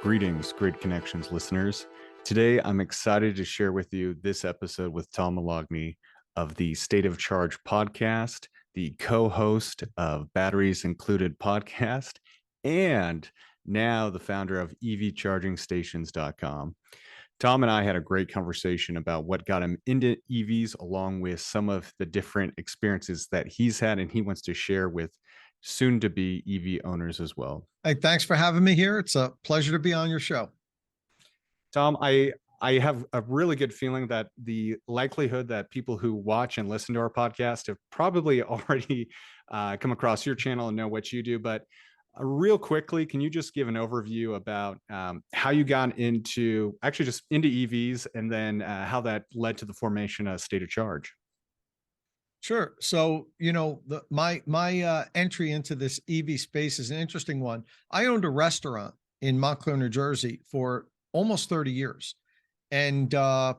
Greetings, Grid Connections listeners. Today, I'm excited to share with you this episode with Tom Moloughney of the State of Charge podcast, the co-host of Batteries Included podcast, and now the founder of evchargingstations.com. Tom and I had a great conversation about what got him into EVs, along with some of the different experiences that he's had and he wants to share with soon-to-be EV owners as well. Hey, thanks for having me here. It's a pleasure to be on your show. Tom, I have a really good feeling that the likelihood that people who watch and listen to our podcast have probably already come across your channel and know what you do. But real quickly, can you just give an overview about how you got into EVs and then how that led to the formation of State of Charge? Sure. So, my entry into this EV space is an interesting one. I owned a restaurant in Montclair, New Jersey for almost 30 years. And I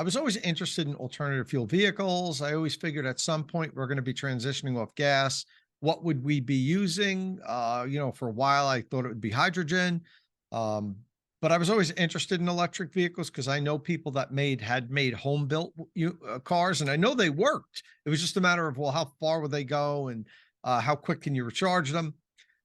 was always interested in alternative fuel vehicles. I always figured at some point we're going to be transitioning off gas. What would we be using? For a while, I thought it would be hydrogen. But I was always interested in electric vehicles because I know people that had made home built cars, and I know they worked. It was just a matter of, well, how far would they go and how quick can you recharge them?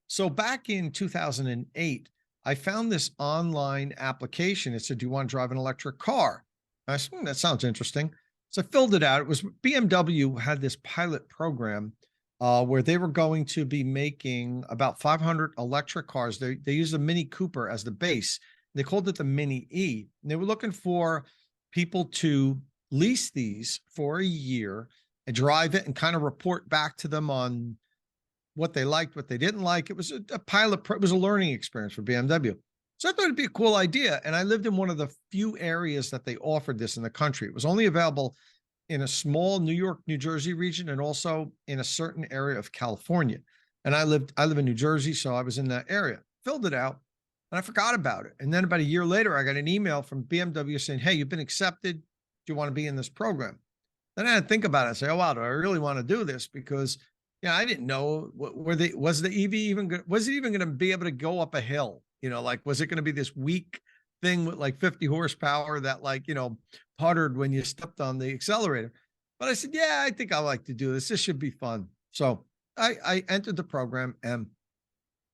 So back in 2008, I found this online application. It said, do you want to drive an electric car? I said, that sounds interesting. So I filled it out. It was BMW had this pilot program where they were going to be making about 500 electric cars. They used a Mini Cooper as the base. They called it the Mini E. And they were looking for people to lease these for a year and drive it and kind of report back to them on what they liked, what they didn't like. It was a pilot. It was a learning experience for BMW. So I thought it'd be a cool idea. And I lived in one of the few areas that they offered this in the country. It was only available in a small New York, New Jersey region, and also in a certain area of California. And I live in New Jersey, so I was in that area. Filled it out, and I forgot about it. And then about a year later, I got an email from BMW saying, hey, you've been accepted. Do you want to be in this program? Then I had to think about it and say, oh, wow, do I really want to do this? Because I didn't know was the EV even was it even going to be able to go up a hill? Was it going to be this weak thing with like 50 horsepower that puttered when you stepped on the accelerator? But I said, yeah, I think I like to do this. This should be fun. So I entered the program, and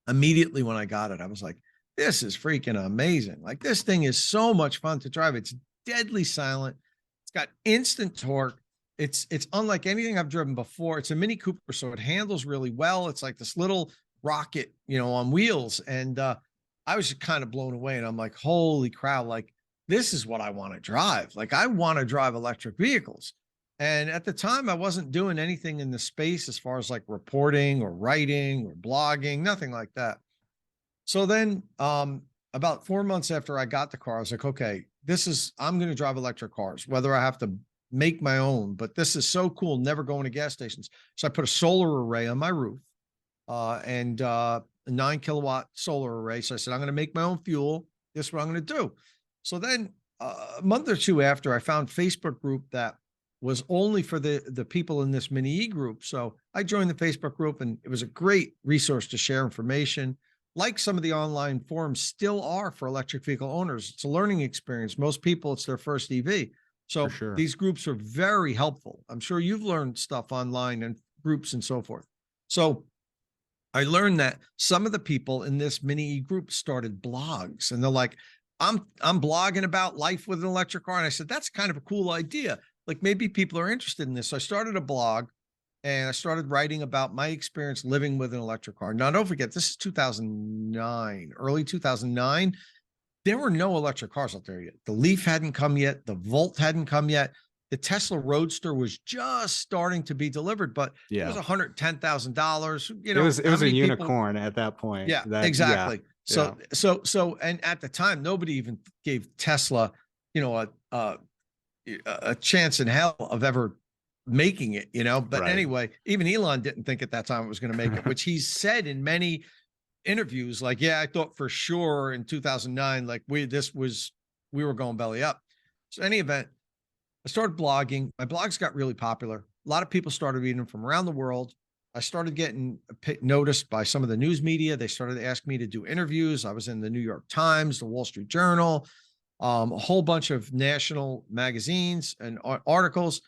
immediately when I got it, I was like, this is freaking amazing. Like, this thing is so much fun to drive. It's deadly silent. It's got instant torque. It's unlike anything I've driven before. It's a Mini Cooper, so it handles really well. It's like this little rocket, on wheels. And I was just kind of blown away. And I'm like, holy crap, like, this is what I want to drive. Like, I want to drive electric vehicles. And at the time, I wasn't doing anything in the space as far as like reporting or writing or blogging, nothing like that. So then about 4 months after I got the car, I was like, okay, I'm going to drive electric cars, whether I have to make my own, but this is so cool, never going to gas stations. So I put a solar array on my roof and a 9 kilowatt solar array. So I said, I'm going to make my own fuel. This is what I'm going to do. So then a month or two after, I found a Facebook group that was only for the people in this Mini E group. So I joined the Facebook group, and it was a great resource to share information, like some of the online forums still are for electric vehicle owners. It's a learning experience. Most people, it's their first EV. So sure. These groups are very helpful. I'm sure you've learned stuff online and groups and so forth. So I learned that some of the people in this Mini E group started blogs, and they're like, I'm blogging about life with an electric car. And I said, that's kind of a cool idea. Like, maybe people are interested in this. So I started a blog, and I started writing about my experience living with an electric car. Now, don't forget, this is 2009, early 2009. There were no electric cars out there yet. The Leaf hadn't come yet. The Volt hadn't come yet. The Tesla Roadster was just starting to be delivered, but it was $110,000. It was a unicorn at that point. Yeah, exactly. So, and at the time, nobody even gave Tesla, a chance in hell of ever making it, but right. Anyway, even Elon didn't think at that time it was going to make it, which he said in many interviews, like, yeah, I thought for sure in 2009, like we were going belly up. So any event, I started blogging. My blogs got really popular. A lot of people started reading them from around the world. I started getting noticed by some of the news media. They started to ask me to do interviews. I was in the New York Times, the Wall Street Journal, a whole bunch of national magazines and articles.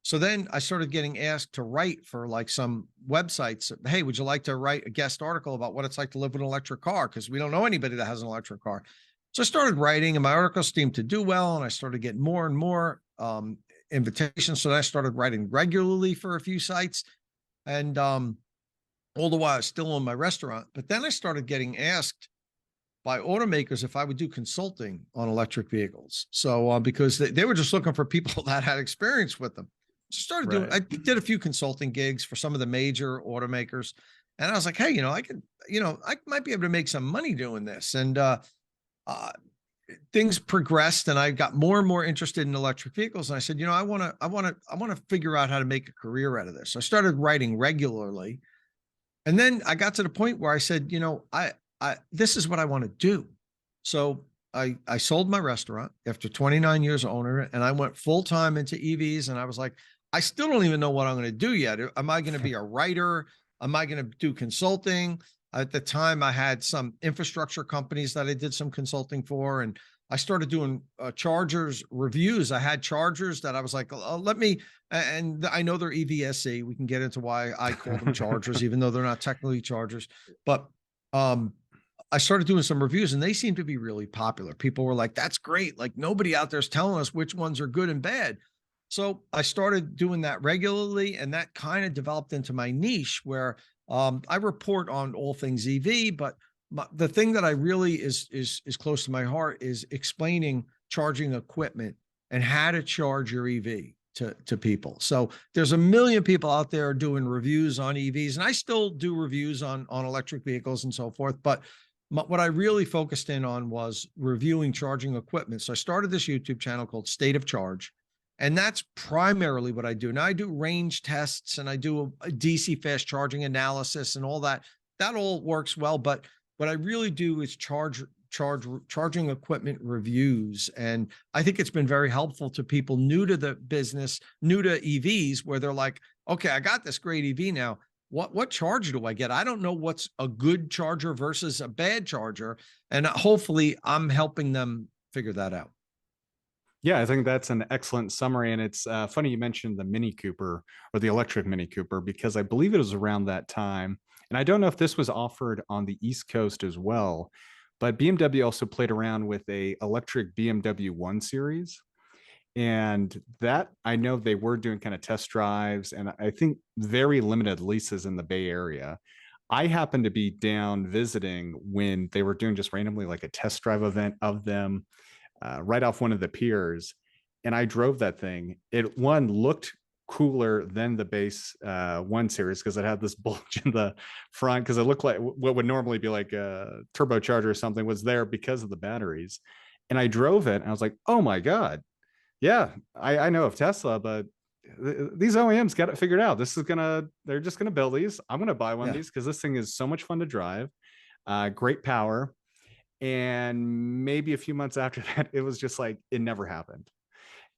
So then I started getting asked to write for like some websites. Hey, would you like to write a guest article about what it's like to live with an electric car? Because we don't know anybody that has an electric car. So I started writing, and my articles seemed to do well, and I started getting more and more invitations. So I started writing regularly for a few sites, and all the while I was still on my restaurant. But then I started getting asked by automakers if I would do consulting on electric vehicles. So because they were just looking for people that had experience with them. So started doing, I did a few consulting gigs for some of the major automakers. And I was like, hey, I might be able to make some money doing this. And things progressed, and I got more and more interested in electric vehicles. And I said, I want to figure out how to make a career out of this. So I started writing regularly. And then I got to the point where I said, this is what I want to do. So I sold my restaurant after 29 years owner, and I went full time into EVs. And I was like, I still don't even know what I'm going to do yet. Am I going to be a writer? Am I going to do consulting? At the time, I had some infrastructure companies that I did some consulting for, and I started doing chargers reviews. I had chargers that I was like, and I know they're EVSE. We can get into why I call them chargers, even though they're not technically chargers. But I started doing some reviews, and they seemed to be really popular. People were like, that's great. Like, nobody out there is telling us which ones are good and bad. So I started doing that regularly, and that kind of developed into my niche where I report on all things EV, but the thing that I really is close to my heart is explaining charging equipment and how to charge your EV to people. So there's a million people out there doing reviews on EVs, and I still do reviews on electric vehicles and so forth. But what I really focused in on was reviewing charging equipment. So I started this YouTube channel called State of Charge. And that's primarily what I do. Now I do range tests, and I do a DC fast charging analysis and all that. That all works well. But what I really do is charging equipment reviews. And I think it's been very helpful to people new to the business, new to EVs, where they're like, okay, I got this great EV now. What charger do I get? I don't know what's a good charger versus a bad charger. And hopefully I'm helping them figure that out. Yeah, I think that's an excellent summary. And it's funny you mentioned the Mini Cooper, or the electric Mini Cooper, because I believe it was around that time. And I don't know if this was offered on the East Coast as well, but BMW also played around with a electric BMW 1 Series. And that, I know they were doing kind of test drives, and I think very limited leases in the Bay Area. I happened to be down visiting when they were doing just randomly like a test drive event of them right off one of the piers. And I drove that thing. It looked cooler than the base 1 Series because it had this bulge in the front, because it looked like what would normally be like a turbocharger or something was there because of the batteries. And I drove it, and I was like, oh my God. Yeah, I know of Tesla, but these OEMs got it figured out. They're just gonna build these. I'm gonna buy one of these because this thing is so much fun to drive, great power. And maybe a few months after that, it was just like, it never happened.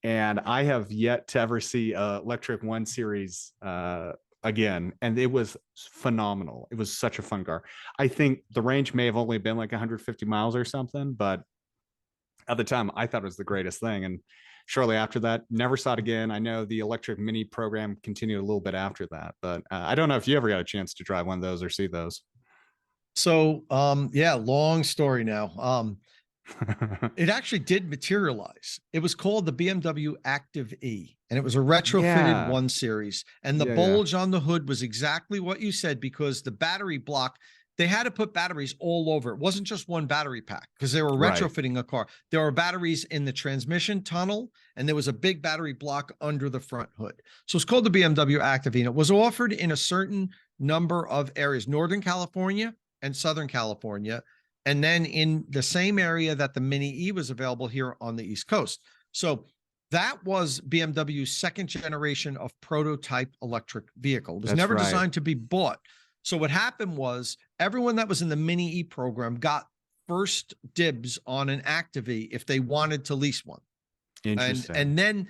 And I have yet to ever see electric 1 Series again. And it was phenomenal. It was such a fun car. I think the range may have only been like 150 miles or something, but at the time I thought it was the greatest thing. And shortly after that, never saw it again. I know the electric Mini program continued a little bit after that, but I don't know if you ever got a chance to drive one of those or see those. So, yeah, long story now. It actually did materialize. It was called the BMW Active E, and it was a retrofitted 1 Series. And the bulge on the hood was exactly what you said, because the battery block, they had to put batteries all over. It wasn't just one battery pack, because they were retrofitting a car. There were batteries in the transmission tunnel, and there was a big battery block under the front hood. So it's called the BMW Active E. And it was offered in a certain number of areas, Northern California and Southern California, and then in the same area that the Mini E was available here on the East Coast. So that was BMW's second generation of prototype electric vehicle. It was never designed to be bought. So what happened was everyone that was in the Mini E program got first dibs on an Active E if they wanted to lease one. Interesting. And then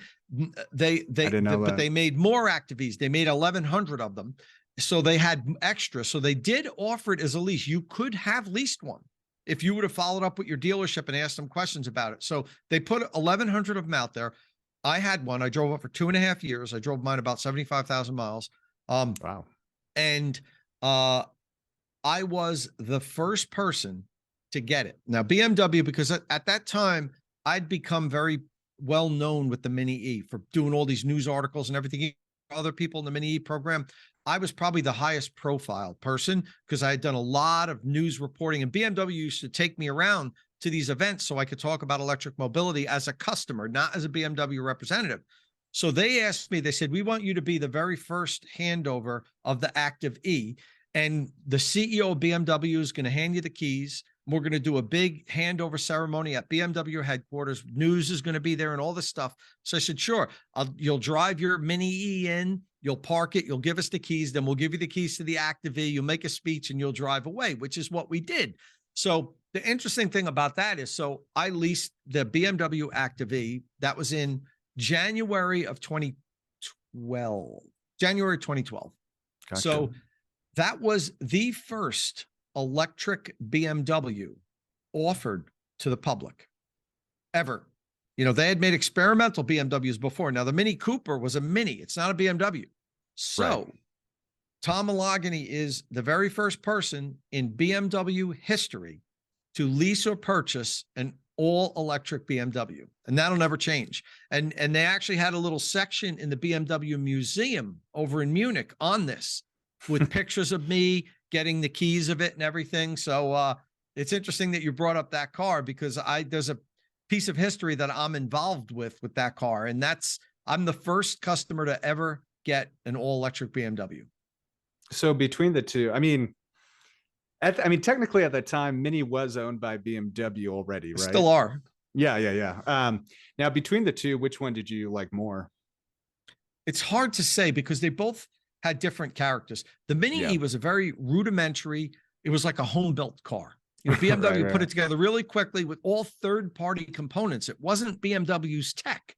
they made more Active E's. They made 1,100 of them. So they had extra. So they did offer it as a lease. You could have leased one if you would have followed up with your dealership and asked them questions about it. So they put 1,100 of them out there. I had one. I drove it for 2.5 years. I drove mine about 75,000 miles. Wow. And I was the first person to get it. Now, BMW, because at that time, I'd become very well known with the Mini E for doing all these news articles and everything. Other people in the Mini E program, I was probably the highest profile person because I had done a lot of news reporting, and BMW used to take me around to these events so I could talk about electric mobility as a customer, not as a BMW representative. So they asked me, they said, we want you to be the very first handover of the Active E. And the CEO of BMW is going to hand you the keys. We're going to do a big handover ceremony at BMW headquarters. News is going to be there and all this stuff. So I said, sure, you'll drive your Mini E in, you'll park it, you'll give us the keys, then we'll give you the keys to the Active E, you'll make a speech and you'll drive away, which is what we did. So the interesting thing about that is, so I leased the BMW Active E. That was in January of 2012, January 2012. Gotcha. So that was the first electric BMW offered to the public ever. You know, they had made experimental BMWs before. Now, the Mini Cooper was a Mini. It's not a BMW. So Right. Tom Moloughney is the very first person in BMW history to lease or purchase an all-electric BMW, and that'll never change. And they actually had a little section in the BMW museum over in Munich on this, with pictures of me getting the keys of it and everything. So it's interesting that you brought up that car, because there's a piece of history that I'm involved with that car, and I'm the first customer to ever get an all-electric BMW. So between the two, I mean, technically at that time, Mini was owned by BMW already, right? Still are. Yeah. Now between the two, which one did you like more? It's hard to say because they both had different characters. The Mini E was a very rudimentary. It was like a home built car. You know, BMW Right. put it together really quickly with all third-party components. It wasn't BMW's tech.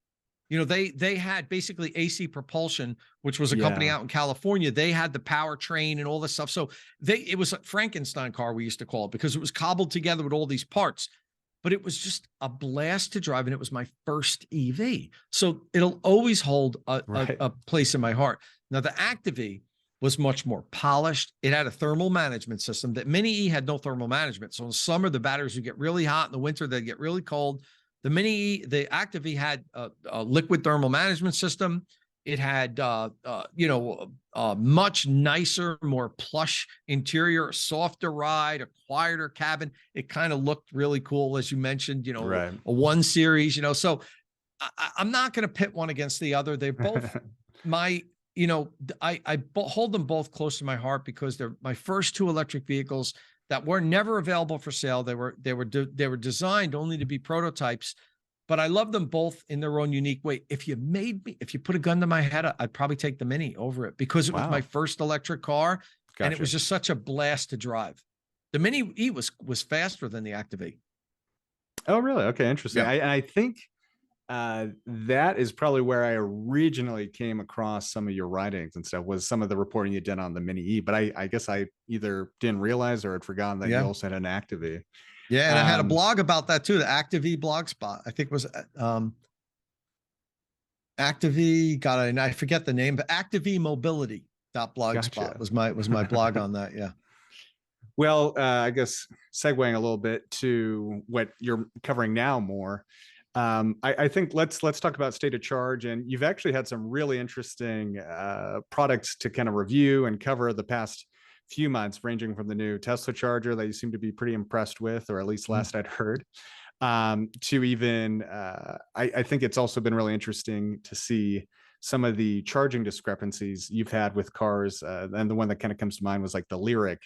You know, they had basically AC Propulsion, which was a company out in California. They had the powertrain and all this stuff. So it was a Frankenstein car, we used to call it, because it was cobbled together with all these parts. But it was just a blast to drive, and it was my first EV. So it'll always hold a place in my heart. Now, the Active E was much more polished. It had a thermal management system that Mini E had no thermal management. So in the summer, the batteries would get really hot. In the winter, they'd get really cold. The Active E had a liquid thermal management system. It had, much nicer, more plush interior, a softer ride, a quieter cabin. It kind of looked really cool, as you mentioned, a 1 Series, So I'm not going to pit one against the other. They're both I hold them both close to my heart because they're my first 2 electric vehicles that were never available for sale. They were designed only to be prototypes, but I love them both in their own unique way. If you put a gun to my head, I'd probably take the Mini over it because it was my first electric car. Gotcha. And it was just such a blast to drive. The Mini E was faster than the Active E. Oh, really? Okay, interesting. Yeah. I think that is probably where I originally came across some of your writings and stuff, was some of the reporting you did on the Mini E, but I guess I either didn't realize or had forgotten that you also had an Active E. Yeah, and I had a blog about that too, the Active E blogspot. I think it was Active E, I forget the name, but Active E Mobility.blogspot was my blog on that. Yeah. Well, I guess segueing a little bit to what you're covering now more. I think let's talk about state of charge, and you've actually had some really interesting products to kind of review and cover the past few months, ranging from the new Tesla charger that you seem to be pretty impressed with, or at least last I'd heard, to even I think it's also been really interesting to see some of the charging discrepancies you've had with cars, and the one that kind of comes to mind was like the Lyric,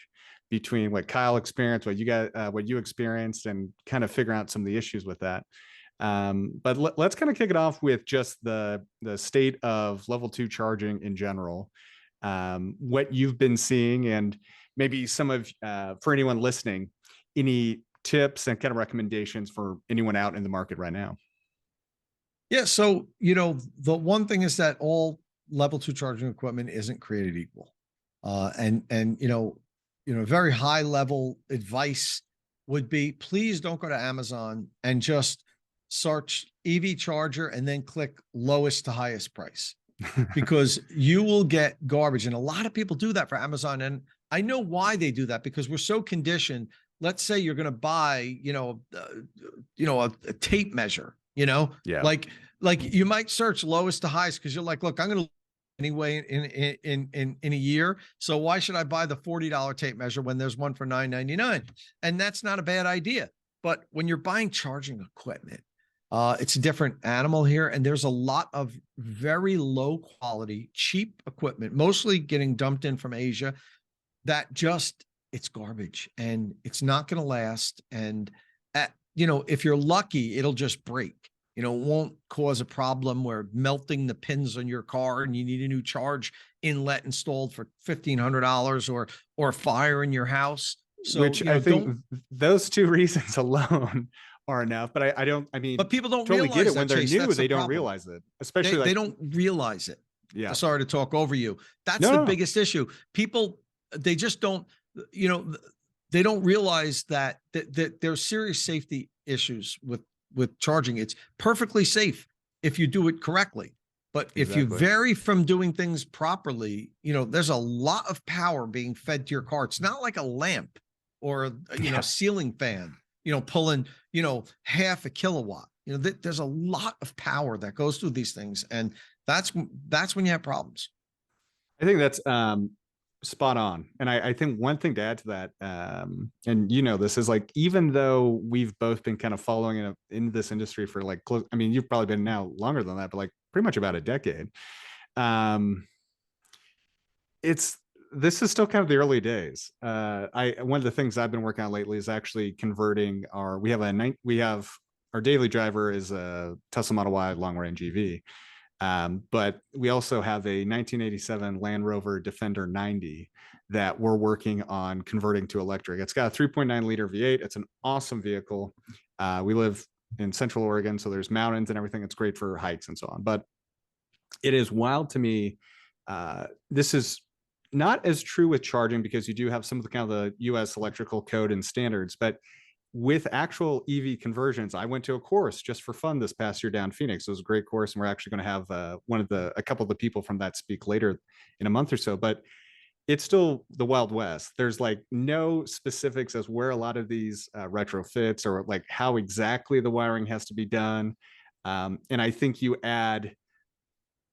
between what Kyle experienced, what you experienced, and kind of figuring out some of the issues with that. But let's kind of kick it off with just the state of level 2 charging in general, what you've been seeing, and maybe some of, for anyone listening, any tips and kind of recommendations for anyone out in the market right now. Yeah. So, the one thing is that all level 2 charging equipment isn't created equal. And very high level advice would be, please don't go to Amazon and just search EV charger and then click lowest to highest price, because you will get garbage. And a lot of people do that for Amazon. And I know why they do that, because we're so conditioned. Let's say you're going to buy, a tape measure, Yeah. like you might search lowest to highest because you're like, look, I'm going to anyway in a year. So why should I buy the $40 tape measure when there's one for $9.99? And that's not a bad idea. But when you're buying charging equipment, it's a different animal here. And there's a lot of very low quality, cheap equipment, mostly getting dumped in from Asia, that it's garbage and it's not going to last. And, if you're lucky, it'll just break. It won't cause a problem where melting the pins on your car and you need a new charge inlet installed for $1,500 or fire in your house. So, which I think those two reasons alone are enough. But but people don't totally realize get it that, when they're Chase. new. That's They the don't problem. realize it, especially they don't realize it. Yeah. Sorry to talk over you. That's the biggest issue. People, they just don't, they don't realize that there's serious safety issues with charging. It's perfectly safe if you do it correctly. But if you vary from doing things properly, there's a lot of power being fed to your car. It's not like a lamp or ceiling fan, pulling, half a kilowatt. There's a lot of power that goes through these things. And that's when you have problems. I think that's spot on. And I think one thing to add to that, and this is like, even though we've both been kind of following in this industry for like close, I mean, you've probably been now longer than that, but like pretty much about a decade. This is still kind of the early days. One of the things I've been working on lately is actually converting we have our daily driver is a Tesla Model Y long range EV. But we also have a 1987 Land Rover Defender 90 that we're working on converting to electric. It's got a 3.9 liter V8. It's an awesome vehicle. We live in Central Oregon, so there's mountains and everything. It's great for hikes and so on. But it is wild to me. This is not as true with charging, because you do have some of the kind of the US electrical code and standards, but with actual EV conversions, I went to a course just for fun this past year down Phoenix. It was a great course, and we're actually going to have a couple of the people from that speak later in a month or so. But it's still the Wild West. There's like no specifics as where a lot of these retrofits or like how exactly the wiring has to be done. And I think you add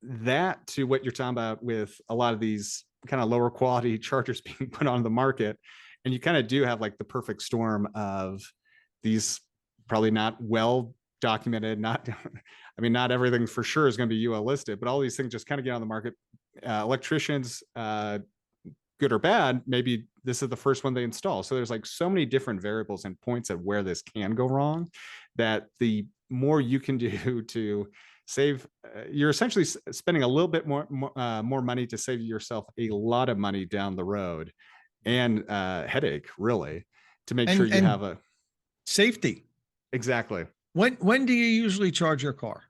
that to what you're talking about with a lot of these kind of lower quality chargers being put on the market. And you kind of do have like the perfect storm of these probably not well documented, not everything for sure is going to be UL listed, but all these things just kind of get on the market. Electricians, good or bad, maybe this is the first one they install. So there's like so many different variables and points at where this can go wrong, that the more you can do to save, you're essentially spending a little bit more money to save yourself a lot of money down the road, and headache, really, to make sure you have a safety. Exactly. When do you usually charge your car?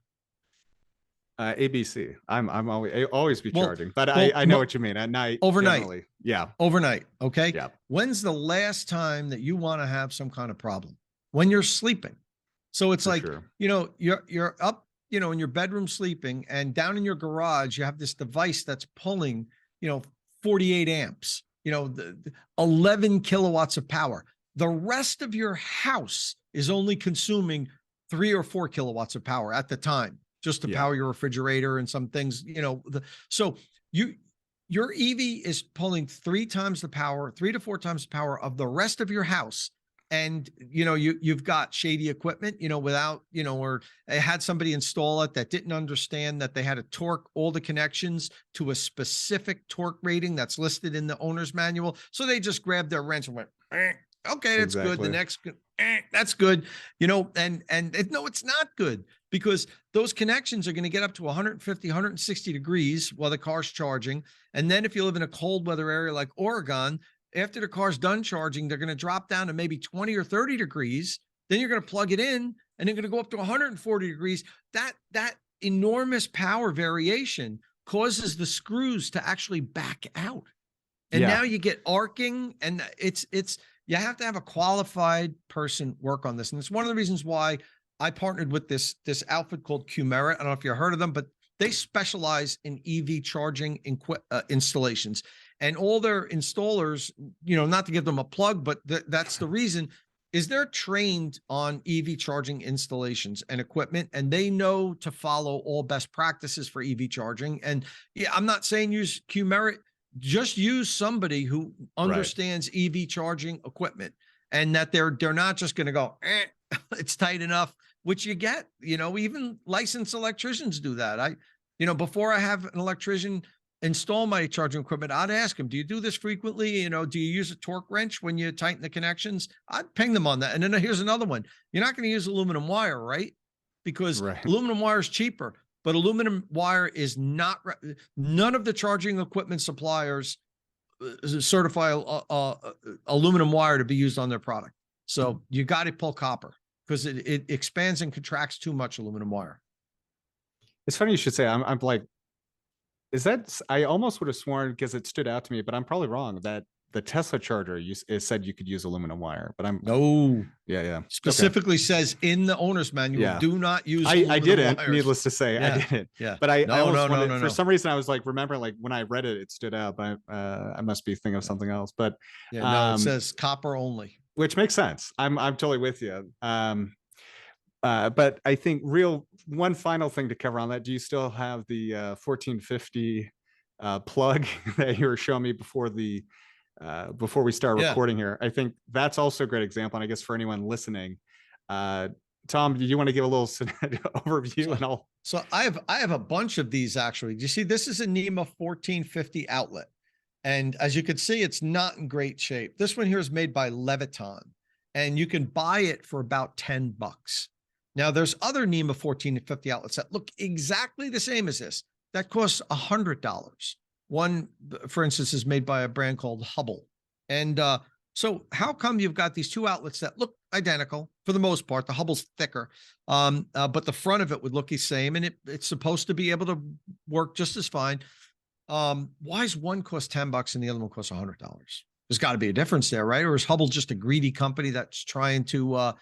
ABC. I'm always be charging, but I know what you mean. At night, overnight. Generally. Yeah. Overnight. Okay. Yeah. When's the last time that you want to have some kind of problem? When you're sleeping. So it's like, you're up, in your bedroom sleeping, and down in your garage, you have this device that's pulling, 48 amps, 11 kilowatts of power. The rest of your house is only consuming 3 or 4 kilowatts of power at the time, just to power your refrigerator and some things, so your EV is pulling 3 times the power, 3 to 4 times the power of the rest of your house. And, you've got shady equipment, without, or had somebody install it that didn't understand that they had to torque all the connections to a specific torque rating that's listed in the owner's manual. So they just grabbed their wrench and went, okay, that's good. The next, that's good. No, it's not good, because those connections are going to get up to 150, 160 degrees while the car's charging. And then if you live in a cold weather area like Oregon, after the car's done charging, they're going to drop down to maybe 20 or 30 degrees. Then you're going to plug it in, and they're going to go up to 140 degrees. That enormous power variation causes the screws to actually back out. And now you get arcing, and you have to have a qualified person work on this. And it's one of the reasons why I partnered with this outfit called Qmerit. I don't know if you heard of them, but they specialize in EV charging installations, and all their installers, not to give them a plug, but that's the reason, is they're trained on EV charging installations and equipment, and they know to follow all best practices for EV charging. And yeah, I'm not saying use Qmerit, just use somebody who understands EV charging equipment, and that they're not just going to go, it's tight enough, which you get, even licensed electricians do that. Before I have an electrician install my charging equipment, I'd ask them, do you do this frequently? Do you use a torque wrench when you tighten the connections? I'd ping them on that. And then here's another one. You're not going to use aluminum wire, right? Because aluminum wire is cheaper, but aluminum wire is not, none of the charging equipment suppliers certify aluminum wire to be used on their product. So you got to pull copper, because it expands and contracts too much, aluminum wire. It's funny you should say. I'm like, I almost would have sworn, because it stood out to me, but I'm probably wrong, that the Tesla charger it said you could use aluminum wire, but specifically says in the owner's manual, do not use I didn't wires. Needless to say, I didn't. But I almost wanted, for some reason I was like, remember, like when I read it, it stood out, but I must be thinking of something else. But it says copper only, which makes sense. I'm totally with you. But I think one final thing to cover on that. Do you still have the 1450 plug that you were showing me before we start recording here? I think that's also a great example. And I guess for anyone listening, Tom, do you want to give a little overview? So I have a bunch of these actually. Do you see, this is a NEMA 1450 outlet. And as you can see, it's not in great shape. This one here is made by Leviton, and you can buy it for about $10. Now, there's other NEMA 1450 outlets that look exactly the same as this. That costs $100. One, for instance, is made by a brand called Hubble. And so how come you've got these two outlets that look identical for the most part? The Hubble's thicker, but the front of it would look the same, and it's supposed to be able to work just as fine. Why does one cost $10 and the other one costs $100? There's got to be a difference there, right? Or is Hubble just a greedy company that's trying to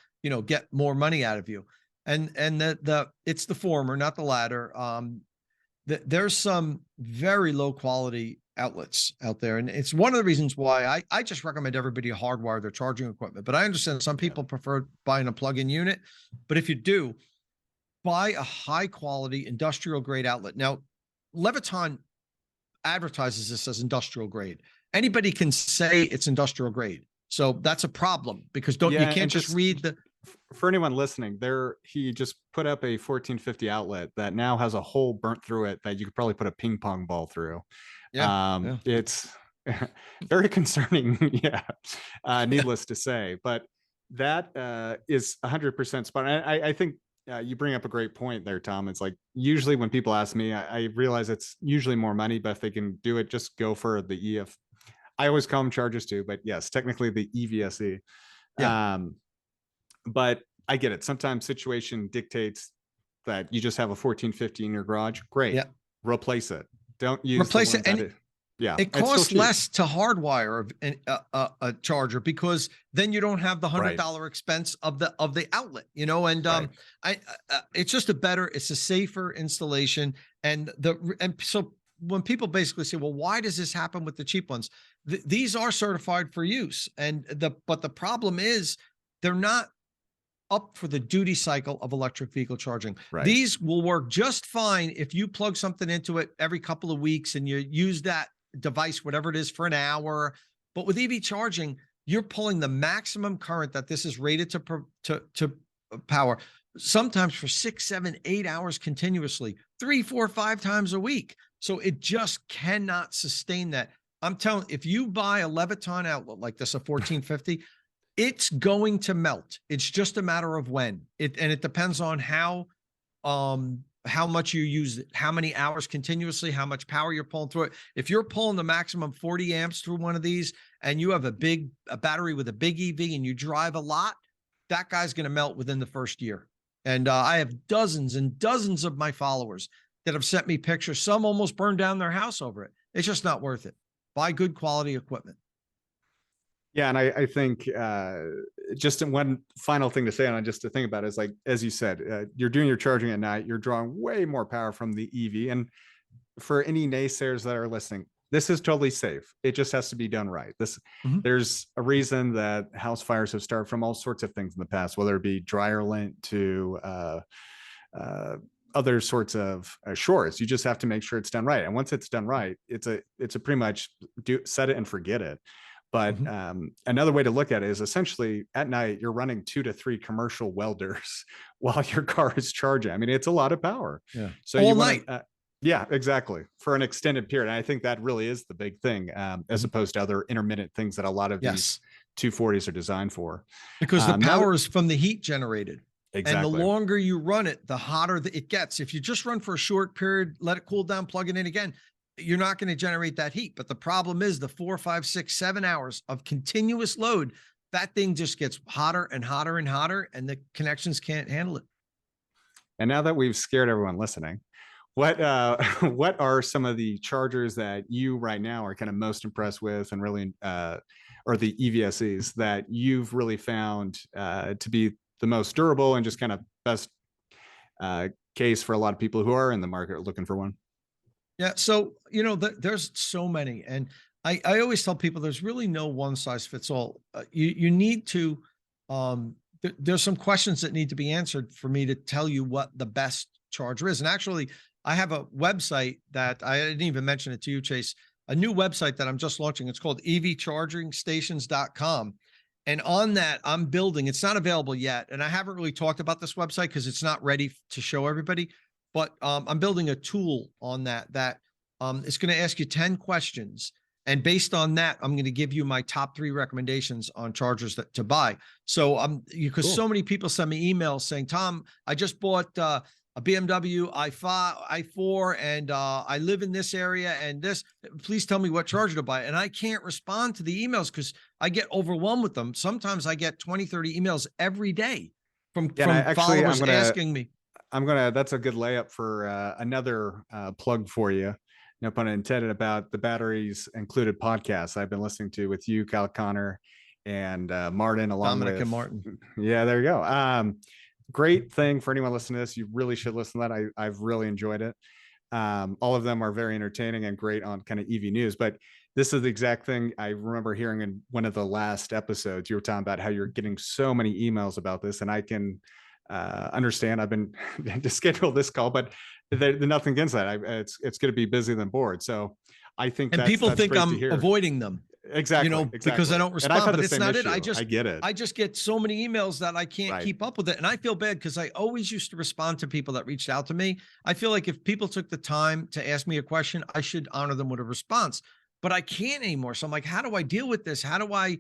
get more money out of you? And it's the former, not the latter. There's some very low quality outlets out there, and it's one of the reasons why I just recommend everybody hardwire their charging equipment. But I understand some people prefer buying a plug-in unit, but if you do, buy a high quality industrial grade outlet. Now, Leviton advertises this as industrial grade. Anybody can say it's industrial grade, so that's a problem, because you can't just read the. For anyone listening, he just put up a 1450 outlet that now has a hole burnt through it that you could probably put a ping pong ball through. It's very concerning. Needless to say, but that is 100% spot on. I think you bring up a great point there, Tom. It's like, usually when people ask me, I realize it's usually more money, but if they can do it, just go for the EF. I always call them chargers too, but yes, technically the EVSE. But I get it. Sometimes situation dictates that you just have a 1450 in your garage. Great. Replace it. Don't use replace it. And it costs less to hardwire a charger, because then you don't have the $100 expense of the outlet, and it's just it's a safer installation. And so when people basically say, well, why does this happen with the cheap ones? These are certified for use. But the problem is they're not up for the duty cycle of electric vehicle charging. These will work just fine if you plug something into it every couple of weeks and you use that device, whatever it is, for an hour. But with EV charging, you're pulling the maximum current that this is rated to power, sometimes for 6, 7, 8 hours continuously, 3, 4, 5 times a week. So it just cannot sustain that. I'm telling you, if you buy a Leviton outlet like this, a 1450, it's going to melt. It's just a matter of when. And it depends on how much you use it, how many hours continuously, how much power you're pulling through it. If you're pulling the maximum 40 amps through one of these, and you have a battery with a big EV and you drive a lot, that guy's going to melt within the first year. And I have dozens and dozens of my followers that have sent me pictures. Some almost burned down their house over it. It's just not worth it. Buy good quality equipment. Yeah, and I think just one final thing to say on it, just to think about it, is like, as you said, you're doing your charging at night, you're drawing way more power from the EV. And for any naysayers that are listening, this is totally safe. It just has to be done right. Mhm. There's a reason that house fires have started from all sorts of things in the past, whether it be dryer lint to uh, other sorts of shorts. You just have to make sure it's done right. And once it's done right, it's a pretty much set it and forget it. But Mhm. another way to look at it is essentially at night, you're running 2 to 3 commercial welders while your car is charging. I mean, it's a lot of power. Yeah. So All you want night. to, yeah, exactly. For an extended period. And I think that really is the big thing, as Mhm. opposed to other intermittent things that a lot of these Yes. 240s are designed for. Because the Now, power is from the heat generated. And the exactly. longer you run it, the hotter it gets. If you just run for a short period, let it cool down, plug it in again, you're not going to generate that heat. But the problem is the 4, 5, 6, 7 hours of continuous load, that thing just gets hotter and hotter and hotter, and the connections can't handle it. And now that we've scared everyone listening, what what are some of the chargers that you right now are kind of most impressed with, and really, or the EVSEs that you've really found to be the most durable and just kind of best case for a lot of people who are in the market looking for one? Yeah. So, there's so many. And I always tell people there's really no one size fits all. You need to, there's some questions that need to be answered for me to tell you what the best charger is. And actually, I have a website that I didn't even mention it to you, Chase, a new website that I'm just launching. It's called evchargingstations.com. And on that, I'm building, it's not available yet. And I haven't really talked about this website because it's not ready to show everybody, but I'm building a tool on that it's going to ask you 10 questions. And based on that, I'm going to give you my top 3 recommendations on chargers to buy. So because Cool. so many people send me emails saying, Tom, I just bought a BMW i4, and I live in this area, and please tell me what charger to buy. And I can't respond to the emails because I get overwhelmed with them. Sometimes I get 20, 30 emails every day from Yeah, and followers asking me. that's a good layup for another plug for you. No pun intended, about the batteries included podcast I've been listening to with you, Cal Connor, and Martin, along Dominic with, and Martin. yeah, there you go. Great thing for anyone listening to this. You really should listen to that. I've really enjoyed it. All of them are very entertaining and great on kind of EV news, but this is the exact thing I remember hearing in one of the last episodes. You were talking about how you're getting so many emails about this, and I can understand. I've been to schedule this call, but there's nothing against that. It's going to be busy than bored. So I think And people that's think great to I'm hear. avoiding them, Exactly, because I exactly. don't And I've respond, had but the it's same not it. issue. I get it. I just get so many emails that I can't Right. keep up with it. And I feel bad because I always used to respond to people that reached out to me. I feel like if people took the time to ask me a question, I should honor them with a response, but I can't anymore. So I'm like, how do I deal with this? How do I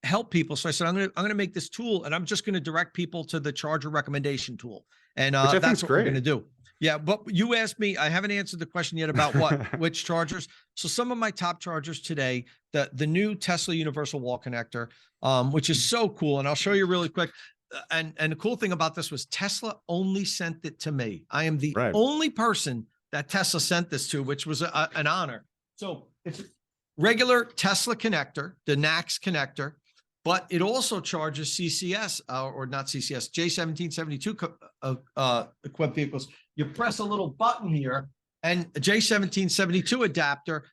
help people? So I said, I'm going to make this tool, and I'm just going to direct people to the charger recommendation tool. And Which I think that's is what we're going great. to do. Yeah, but you asked me, I haven't answered the question yet about which chargers. So some of my top chargers today, the new Tesla Universal Wall Connector, which is so cool, and I'll show you really quick. And the cool thing about this was Tesla only sent it to me. I am the Right. only person that Tesla sent this to, which was an honor. So it's regular Tesla connector, the NAX connector, but it also charges CCS or not CCS, J1772 equipped vehicles. You press a little button here, and a J1772 adapter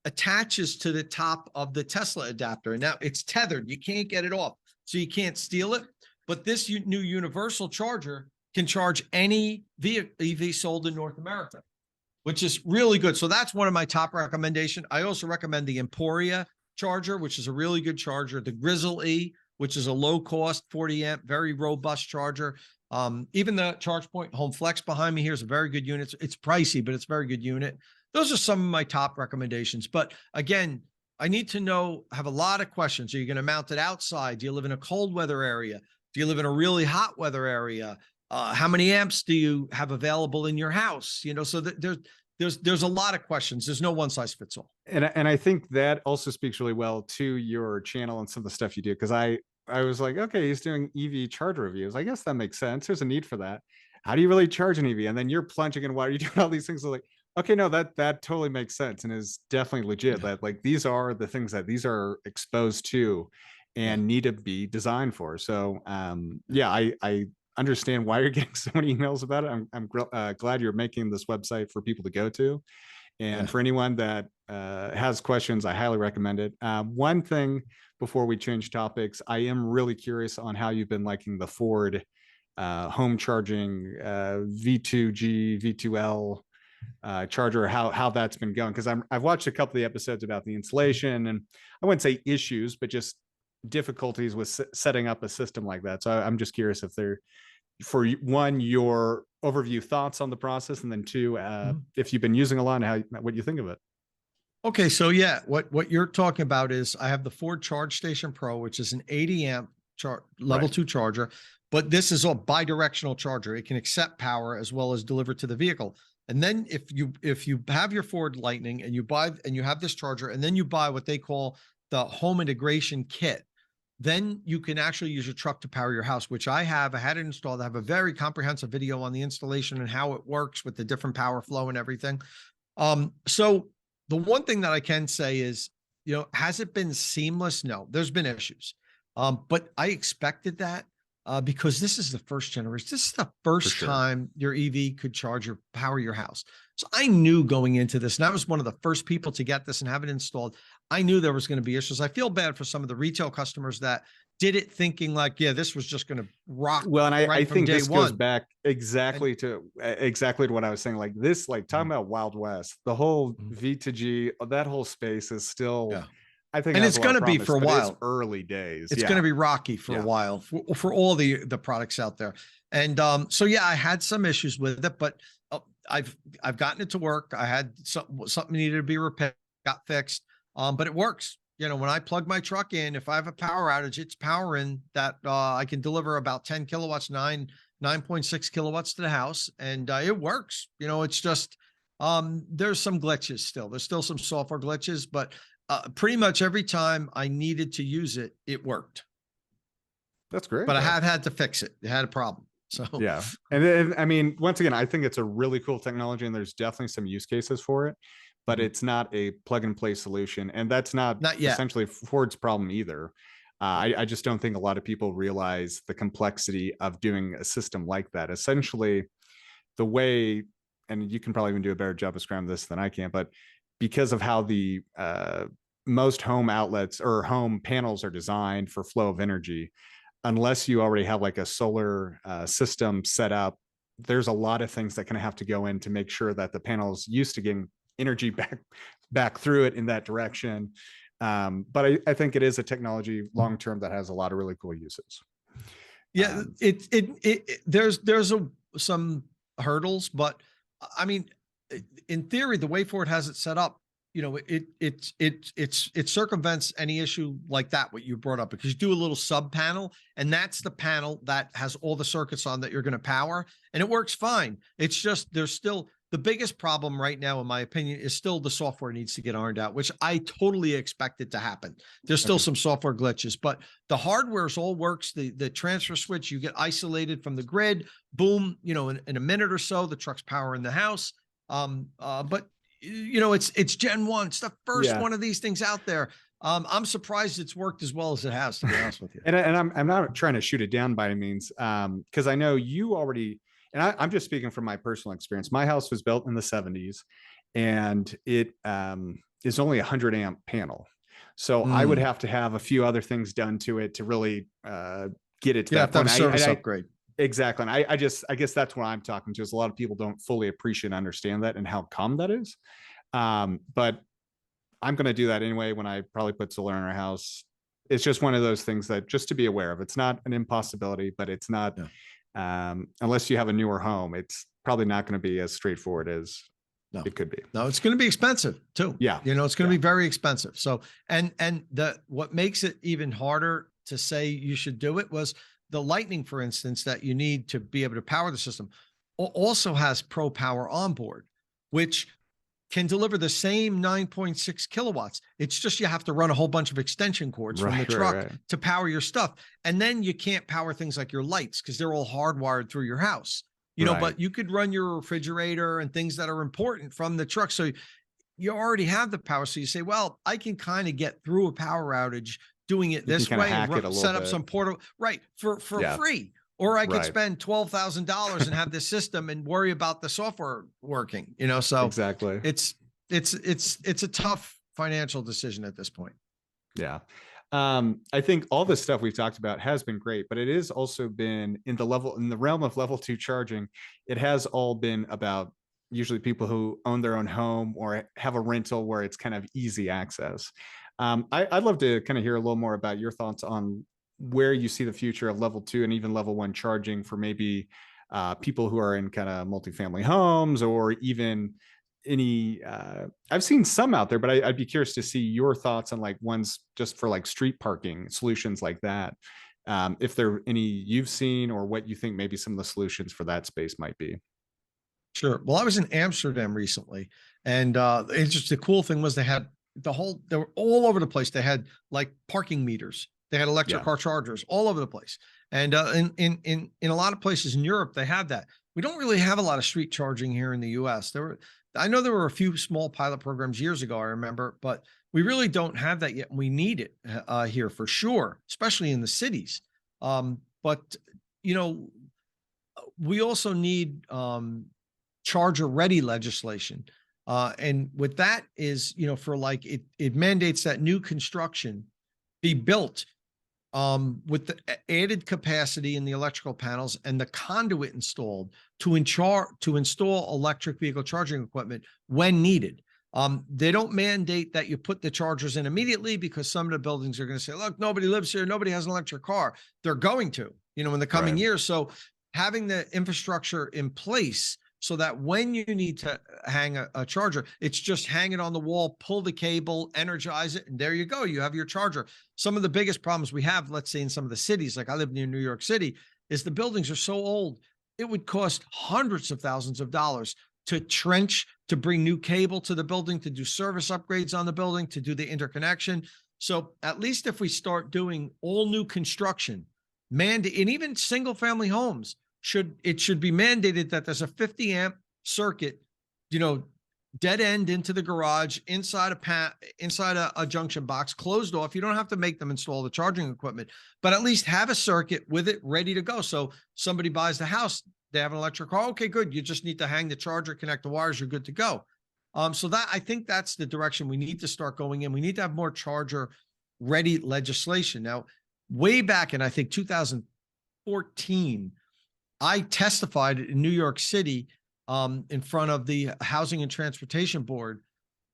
attaches to the top of the Tesla adapter. And now it's tethered. You can't get it off. So you can't steal it. But this new universal charger can charge any EV sold in North America, which is really good. So that's one of my top recommendations. I also recommend the Emporia charger, which is a really good charger. The Grizzle E, which is a low cost 40 amp, very robust charger. Even the ChargePoint Home Flex behind me here is a very good unit. It's pricey, but it's a very good unit. Those are some of my top recommendations. But again, I need to have a lot of questions. Are you going to mount it outside? Do you live in a cold weather area? Do you live in a really hot weather area? How many amps do you have available in your house? So there's a lot of questions. There's no one size fits all. And I think that also speaks really well to your channel and some of the stuff you do, because I was like, okay, he's doing EV charge reviews. I guess that makes sense. There's a need for that. How do you really charge an EV? And then you're plunging in water. You're doing all these things. Like, Okay, no, that totally makes sense and is definitely legit. Yeah. That like these are the things that these are exposed to Yeah. and need to be designed for. So Yeah. yeah, I understand why you're getting so many emails about it. I'm glad you're making this website for people to go to. And Yeah. for anyone that has questions, I highly recommend it. One thing before we change topics, I am really curious on how you've been liking the Ford home charging V2G, V2L charger, how that's been going. Because I've watched a couple of the episodes about the installation, and I wouldn't say issues, but just difficulties with setting up a system like that. So I'm just curious if there, for one, your overview thoughts on the process, and then two, Mhm. if you've been using a lot, and what you think of it. Okay, so yeah, what you're talking about is I have the Ford Charge Station Pro, which is an 80 amp level Right. 2 charger, but this is a bi-directional charger. It can accept power as well as deliver to the vehicle. And then if you have your Ford Lightning and you have this charger, and then you buy what they call the home integration kit, then you can actually use your truck to power your house, which I have. I had it installed. I have a very comprehensive video on the installation and how it works with the different power flow and everything. So the one thing that I can say is, has it been seamless? No, there's been issues. But I expected that because this is the first generation. This is the For first sure. time your EV could power your house. So I knew going into this, and I was one of the first people to get this and have it installed. I knew there was going to be issues. I feel bad for some of the retail customers that did it thinking like, yeah, this was just going to rock Well, and I right from think day this goes one. back And exactly to what I was saying. Like this, like talking Mhm, about Wild West, the whole mhm, V to G, that whole space is still, yeah. I think, And has it's a lot going of to be promise, for a but it's while. early days. It's going Yeah, to be rocky for a yeah, while for all the products out there. And so yeah, I had some issues with it, but uh, I've gotten it to work. I had something needed to be repaired, got fixed. But it works. When I plug my truck in, if I have a power outage, it's powering that I can deliver about 10 kilowatts, 9.6 kilowatts to the house, and it works. It's just there's some glitches still. There's still some software glitches, but pretty much every time I needed to use it, it worked. that's great But I though. have had to fix it. It had a problem. So Yeah, and then, I mean, once again, I think it's a really cool technology, and there's definitely some use cases for it, but mhm, it's not a plug and play solution, and that's not not yet. essentially Ford's problem either. Yeah. I just don't think a lot of people realize the complexity of doing a system like that. Essentially, the way, and you can probably even do a better job of describing this than I can, but because of how the most home outlets or home panels are designed for flow of energy, unless you already have like a solar system set up, there's a lot of things that can have to go in to make sure that the panel is used to getting energy back through it in that direction. But I think it is a technology long term that has a lot of really cool uses. Yeah, Um, there's some hurdles, but I mean, in theory, the way Ford has it set up, it circumvents any issue like that what you brought up, because you do a little sub panel, and that's the panel that has all the circuits on that you're going to power, and it works fine. It's just there's still the biggest problem right now, in my opinion, is still the software needs to get ironed out, which I totally expect it to happen. There's still okay. some software glitches, but the hardware's all works. The transfer switch, you get isolated from the grid. Boom, in a minute or so, the truck's powering the house. But it's Gen 1. It's the first Yeah. one of these things out there. I'm surprised it's worked as well as it has, to be honest with you. And I'm not trying to shoot it down by any means, because I know you already, and I'm just speaking from my personal experience. My house was built in the 70s, and it is only a 100 amp panel, so I would Mm. have to have a few other things done to it to really get it to You have that to have point. a service upgrade. Exactly, and I guess that's what I'm talking to, is a lot of people don't fully appreciate and understand that and how common that is. But I'm going to do that anyway when I probably put solar in our house. It's just one of those things that just to be aware of. It's not an impossibility, but it's not, Yeah. unless you have a newer home, it's probably not going to be as straightforward as No, it could be. no, it's going to be expensive too. Yeah. It's going to Yeah. be very expensive. So, and what makes it even harder to say you should do it was the Lightning, for instance, that you need to be able to power the system also has Pro Power on board, which can deliver the same 9.6 kilowatts. It's just you have to run a whole bunch of extension cords from the Right. Right. truck Right. to power your stuff. And then you can't power things like your lights because they're all hardwired through your house. Right. but you could run your refrigerator and things that are important from the truck. So you already have the power. So you say, well, I can kind of get through a power outage doing it You can this kind of way and hack it a little set up bit. some portable, right, for Yeah. free. Or I could Right. spend $12,000 and have this system and worry about the software working, so Exactly. it's a tough financial decision at this point. Yeah. I think all the stuff we've talked about has been great, but it has also been in the realm of level 2 charging. It has all been about usually people who own their own home or have a rental where it's kind of easy access. I'd love to kind of hear a little more about your thoughts on where you see the future of level 2 and even level 1 charging for maybe people who are in kind of multifamily homes, or even any I've seen some out there, but I'd be curious to see your thoughts on like ones just for like street parking solutions like that. If there are any you've seen, or what you think maybe some of the solutions for that space might be. Sure. Well, I was in Amsterdam recently, and it's just the cool thing was they were all over the place. They had like parking meters, they had electric Yeah. car chargers all over the place, and in a lot of places in Europe they have that. We don't really have a lot of street charging here in the U.S. I know there were a few small pilot programs years ago, I remember, but we really don't have that yet. We need it here for sure, especially in the cities. But you know, we also need charger ready legislation. And with that is, for like it mandates that new construction be built with the added capacity in the electrical panels and the conduit installed to install electric vehicle charging equipment when needed. They don't mandate that you put the chargers in immediately, because some of the buildings are going to say, look, nobody lives here, nobody has an electric car. They're going to, in the coming Right. years. So having the infrastructure in place so that when you need to hang a charger, it's just hang it on the wall, pull the cable, energize it, and there you go. You have your charger. Some of the biggest problems we have, let's say in some of the cities, like I live near New York City, is the buildings are so old, it would cost hundreds of thousands of dollars to trench, to bring new cable to the building, to do service upgrades on the building, to do the interconnection. So at least if we start doing all new construction, and even single family homes, should be mandated that there's a 50 amp circuit, dead end into the garage, inside a junction box, closed off. You don't have to make them install the charging equipment, but at least have a circuit with it ready to go. So somebody buys the house, they have an electric car. Okay, good. You just need to hang the charger, connect the wires, you're good to go. So that, I think that's the direction we need to start going in. We need to have more charger ready legislation. Now, way back in, I think 2014, I testified in New York City in front of the Housing and Transportation Board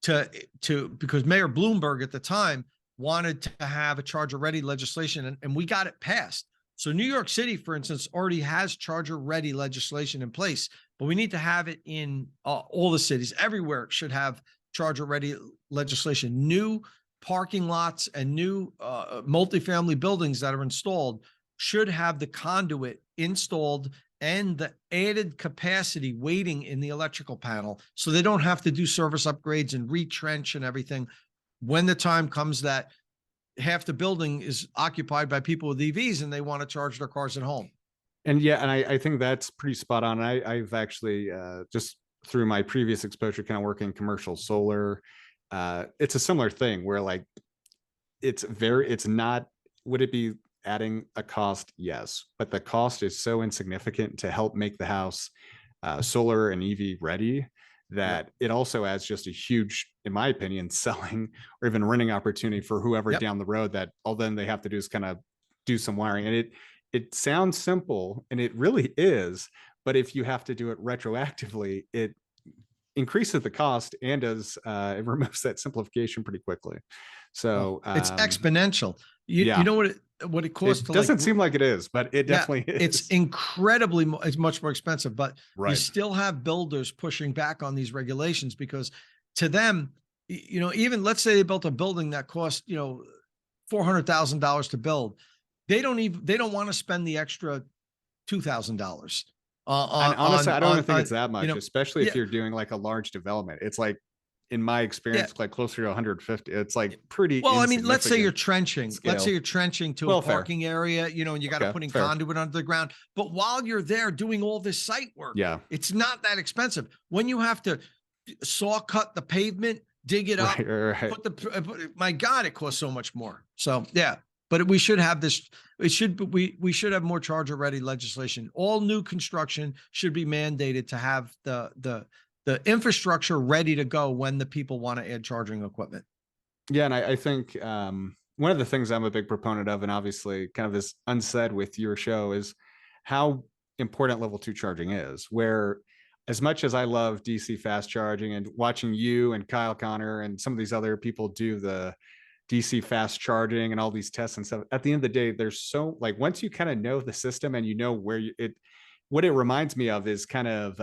because Mayor Bloomberg at the time wanted to have a charger ready legislation, and we got it passed. So New York City, for instance, already has charger ready legislation in place, but we need to have it in all the cities. Everywhere should have charger ready legislation. New parking lots and new multifamily buildings that are installed should have the conduit installed and the added capacity waiting in the electrical panel, so they don't have to do service upgrades and retrench and everything when the time comes that half the building is occupied by people with EVs and they want to charge their cars at home. And yeah, and I think that's pretty spot on. I've actually just through my previous exposure, kind of working commercial solar, it's a similar thing where like it's not, would it be adding a cost? Yes, but the cost is so insignificant to help make the house solar and EV ready that it also adds just a huge, in my opinion, selling or even renting opportunity for whoever down the road, that all then they have to do is kind of do some wiring. And it sounds simple, and it really is, but if you have to do it retroactively, it increases the cost and does it removes that simplification pretty quickly. So it's exponential. You know what it costs? It doesn't seem like it is, but it definitely is. It's it's much more expensive, but you still have builders pushing back on these regulations, because to them, even let's say they built a building that cost, $400,000 to build. They don't want to spend the extra $2,000. And honestly, I don't even think it's that much, especially if you're doing like a large development. It's like in my Yeah. experience, like closer to 150. It's like pretty Well, I mean, let's say you're insignificant trenching. Let's say scale. you're trenching to a Well, fair. parking area, and you got to Okay, put in fair. conduit under the ground. But while you're there doing all this site work, Yeah. it's not that expensive. When you have to saw cut the pavement, dig it up, Right. my God, it costs so much more. So yeah, but we should have this. We should have more charger ready legislation. All new construction should be mandated to have the infrastructure ready to go when the people want to add charging equipment. Yeah, and I think one of the things I'm a big proponent of, and obviously kind of is unsaid with your show, is how important level 2 charging is. Where as much as I love DC fast charging and watching you and Kyle Connor and some of these other people do the DC fast charging and all these tests and stuff, at the end of the day, there's so like once you kind of know the system and you know where what it reminds me of is kind of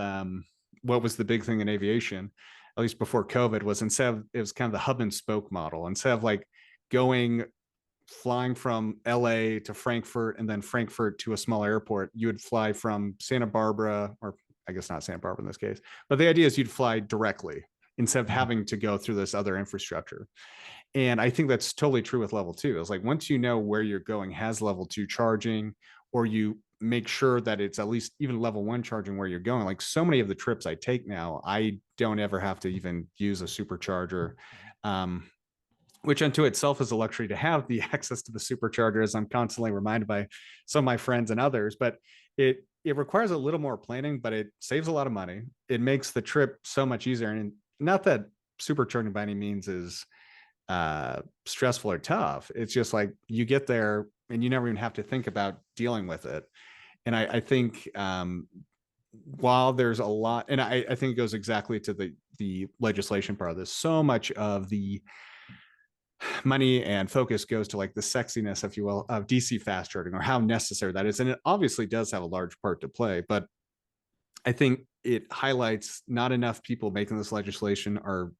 what was the big thing in aviation, at least before COVID, was instead of, it was kind of the hub and spoke model. Instead of like flying from LA to Frankfurt and then Frankfurt to a small airport, you would fly from Santa Barbara, or I guess not Santa Barbara in this case, but the idea is you'd fly directly instead of having to go through this other infrastructure. And I think that's totally true with level 2. It's like once you know where you're going has level 2 charging, or you make sure that it's at least even level 1 charging where you're going. Like so many of the trips I take now, I don't ever have to even use a supercharger, which unto itself is a luxury to have the access to the supercharger, as I'm constantly reminded by some of my friends and others. But it requires a little more planning, but it saves a lot of money. It makes the trip so much easier. And not that supercharging by any means is stressful or tough. It's just like you get there and you never even have to think about dealing with it. And I think while there's a lot, and I think it goes exactly to the legislation part of this, so much of the money and focus goes to like the sexiness, if you will, of DC fast charging, or how necessary that is. And it obviously does have a large part to play, but I think it highlights not enough people making this legislation are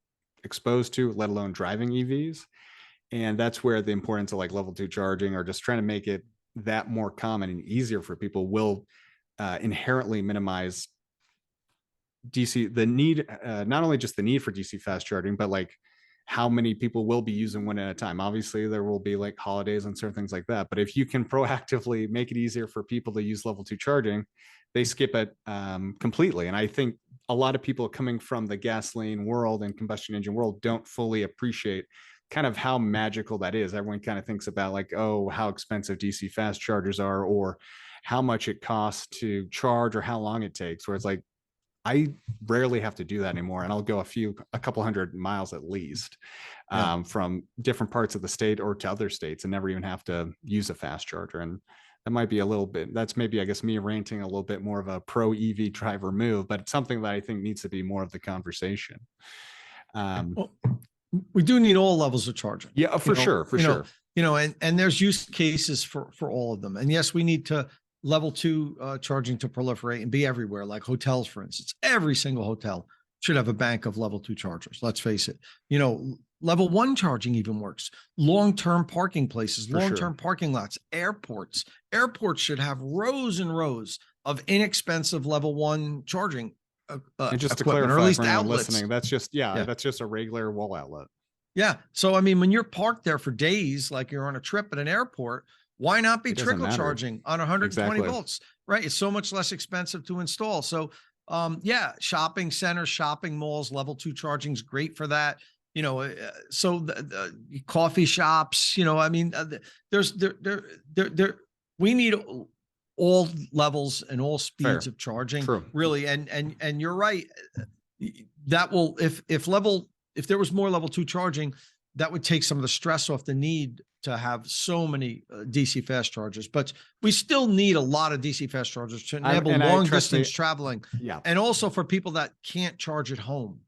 exposed to, let alone driving EVs. And that's where the importance of like level 2 charging, or just trying to make it that more common and easier for people, will inherently minimize the need, not only just the need for DC fast charging, but like how many people will be using one at a time. Obviously there will be like holidays and certain things like that, but if you can proactively make it easier for people to use level 2 charging, they skip it completely. And I think a lot of people coming from the gasoline world and combustion engine world don't fully appreciate kind of how magical that is. Everyone kind of thinks about like, oh, how expensive DC fast chargers are, or how much it costs to charge, or how long it takes, where it's like, I rarely have to do that anymore. And I'll go a couple hundred miles at least from different parts of the state or to other states, and never even have to use a fast charger. And that might be a little bit, that's maybe, I guess, me ranting a little bit more of a pro EV driver move, but it's something that I think needs to be more of the conversation. Well, we do need all levels of charging. Yeah, for sure. And there's use cases for all of them. And yes, we need to level 2 charging to proliferate and be everywhere, like hotels, for instance. Every single hotel should have a bank of level 2 chargers. Let's face it. Level 1 charging even works. Long-term parking places, long-term parking lots, airports. Airports should have rows and rows of inexpensive level 1 charging and just to equipment, clarify, or at least for anyone outlets. listening, that's just a regular wall outlet. Yeah. So, I mean, when you're parked there for days, like you're on a trip at an airport, why not be trickle charging on 120 volts, right? It's so much less expensive to install. So, shopping centers, shopping malls, level 2 charging is great for that. So the coffee shops, I mean, we need all levels and all speeds of charging. True. Really. And you're right. That will, if there was more level 2 charging, that would take some of the stress off the need to have so many DC fast chargers. But we still need a lot of DC fast chargers to enable long distance traveling. Yeah. And also for people that can't charge at home.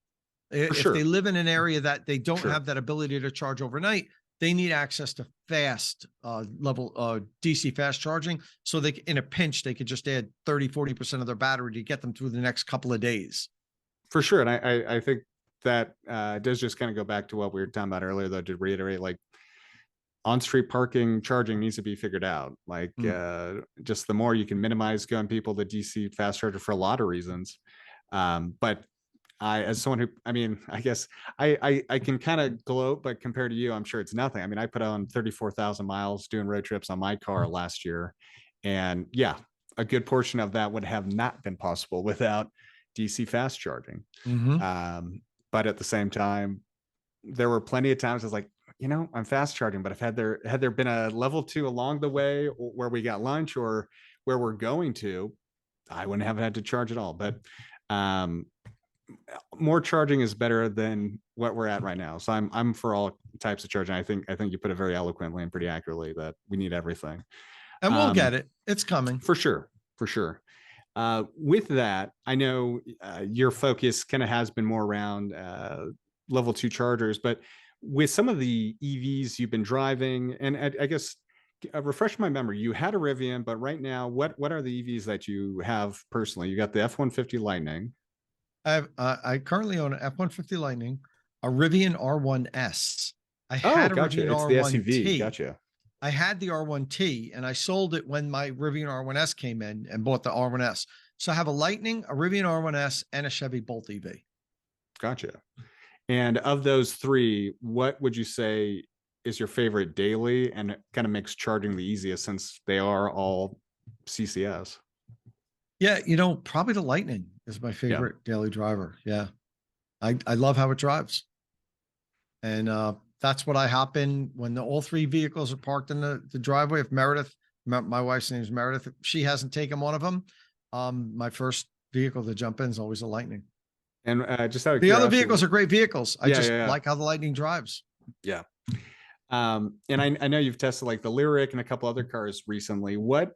If they live in an area that they don't have that ability to charge overnight, they need access to fast level DC fast charging. So they, in a pinch, they could just add 30-40% of their battery to get them through the next couple of days. For sure. And I think that does just kind of go back to what we were talking about earlier, though, to reiterate, like on-street parking charging needs to be figured out. Like just the more you can minimize going people to DC fast charger for a lot of reasons. But as someone who, I mean, I guess I can kind of gloat, but compared to you, I'm sure it's nothing. I mean, I put on 34,000 miles doing road trips on my car last year. And yeah, a good portion of that would have not been possible without DC fast charging. Mm-hmm. But at the same time, there were plenty of times I was like, I'm fast charging, but if had there been a level 2 along the way where we got lunch or where we're going to, I wouldn't have had to charge at all. But um, more charging is better than what we're at right now. So I'm for all types of charging. I think you put it very eloquently and pretty accurately that we need everything. And we'll get Um, it. It's coming. for sure, for sure. With that, I know your focus kind of has been more around level 2 chargers, but with some of the EVs you've been driving, and I guess refresh my memory, you had a Rivian, but right now, what are the EVs that you have personally? You got the F-150 Lightning. I currently own an F-150 Lightning, a Rivian R1S. I Oh, had a gotcha. Rivian It's the SUV. R1T. Gotcha. I had the R1T and I sold it when my Rivian R1S came in and bought the R1S. So I have a Lightning, a Rivian R1S, and a Chevy Bolt EV. Gotcha. And of those three, what would you say is your favorite daily, and it kind of makes charging the easiest since they are all CCS? Yeah, probably the Lightning is my favorite daily driver. Yeah. I love how it drives. And that's what I hop in when all three vehicles are parked in the driveway. If Meredith, my wife's name is Meredith, if she hasn't taken one of them, my first vehicle to jump in is always a Lightning. And just out of The other curiosity, vehicles are great vehicles. I just yeah. like how the Lightning drives. Yeah. And I know you've tested like the Lyric and a couple other cars recently. What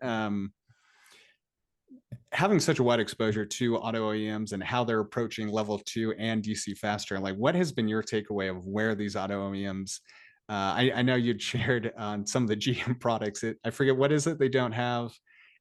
having such a wide exposure to auto OEMs and how they're approaching level 2 and DC faster, like what has been your takeaway of where these auto OEMs? I know you'd shared on some of the GM products. I forget, what is it they don't have?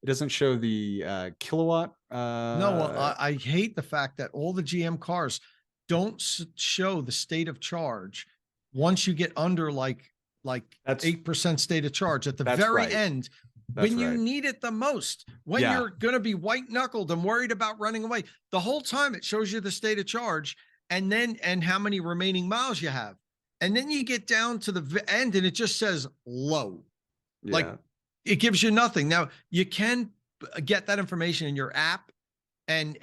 It doesn't show the kilowatt. No, well, I hate the fact that all the GM cars don't show the state of charge once you get under like 8% state of charge at the very end. When you need it the most, when you're going to be white knuckled and worried about running away, the whole time it shows you the state of charge and how many remaining miles you have. And then you get down to the end and it just says low. Like it gives you nothing. Now you can get that information in your app and